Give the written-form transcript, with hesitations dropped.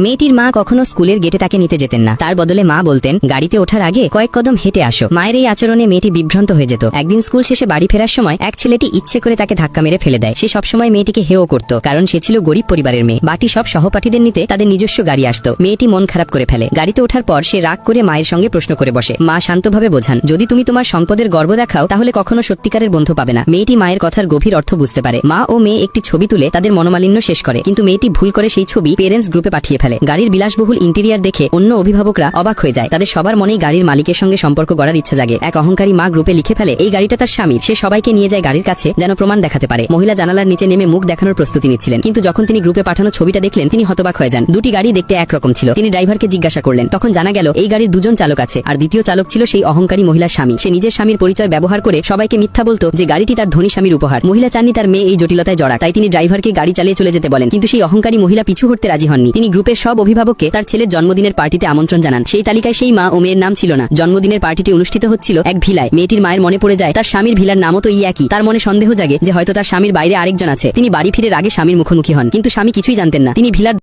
মেয়েটির মা কখনো স্কুলের গেটে তাকে নিতে যেতেন না, তার বদলে মা বলতেন গাড়িতে ওঠার আগে কয়েক কদম হেঁটে আসো। মায়ের এই আচরণে মেয়েটি বিভ্রান্ত হয়ে যেত। একদিন স্কুল শেষে বাড়ি ফেরার সময় এক ছেলেটি ইচ্ছে করে তাকে ধাক্কা মেরে ফেলে দেয়। সে সবসময় মেয়েটিকে হেয় করত, কারণ সে ছিল গরিব পরিবারের মেয়ে। বাকি সব সহপাঠীদের নিতে তাদের নিজস্ব গাড়ি আসতো। মেয়েটি মন খারাপ করে ফেলে। গাড়িতে ওঠার পর সে রাগ করে মায়ের সঙ্গে প্রশ্ন করে বসে। মা শান্তভাবে বোঝান, যদি তুমি তোমার সম্পদের গর্ব দেখাও তাহলে কখনো সত্যিকারের বন্ধু পাবে না। মেয়েটি মায়ের কথার গভীর অর্থ বুঝতে পারে। মা ও মেয়ে একটি ছবি তুলে তাদের মনোমালিন্য শেষ করে, কিন্তু মেয়েটি ভুল করে সেই ছবি পেরেন্টস গ্রুপে পাঠিয়ে ফেলে। গাড়ির বিলাসবহুল ইন্টেরিয়ার দেখে অন্য অভিভাবকরা অবাক হয়ে যায়। তাদের সবার মনেই গাড়ির মালিকের সঙ্গে সম্পর্ক গড়ার ইচ্ছা জাগে। এক অহংকারী মা গ্রুপে লিখে ফেলে এই গাড়িটা তার স্বামীর। সে সবাইকে নিয়ে যায় গাড়ির কাছে যেন প্রমাণ দেখাতে পারে। মহিলা জানালার নিচে নেমে মুখ দেখানোর প্রস্তুতি নিচ্ছিলেন, কিন্তু যখন তিনি গ্রুপে পাঠানো ছবিটা দেখলেন তিনি হতবাক হয়ে যান। দুটি গাড়ি দেখতে একরকম ছিল। তিনি ড্রাইভারকে জিজ্ঞাসা করলেন, তখন জানা গেল এই গাড়ির দুজন চালক আছে, আর দ্বিতীয় চালক ছিল সেই অহংকারী মহিলার স্বামী। সে নিজের স্বামীর পরিচয় ব্যবহার করে সবাইকে মিথ্যা বলতো যে গাড়িটি তার ধনী স্বামীর উপহার। মহিলা চাননি তার মেয়ে এই জটিলতায় জড়া, তাই তিনি ড্রাইভারকে গাড়ি চালিয়ে চলে যেতে বলেন, কিন্তু সেই অহংকারী মহিলা পিছু হটতে রাজি হননি। তিনি গ্রুপের সব অভিভাবককে তার ছেলের জন্মদিনের পার্টিতে আমন্ত্রণ জানান। সেই তালিকায় সেই মা ও মেয়ের নাম ছিল না। জন্মদিনের পার্টিটি অনুষ্ঠিত হচ্ছিল এক ভিলায়। মেয়েটির মায়ের মনে পড়ে যায় তার স্বামীর ভিলার নামও তো একই। তার মনে সন্দেহ জাগে যে হয়তো তার স্বামীর বাইরে আরেকজন আছে। তিনি বাড়ি ফিরে আগে স্বামীর মুখোমুখি হন, কিন্তু স্বামী কিছুই জানতেন না। তিনি ভিলার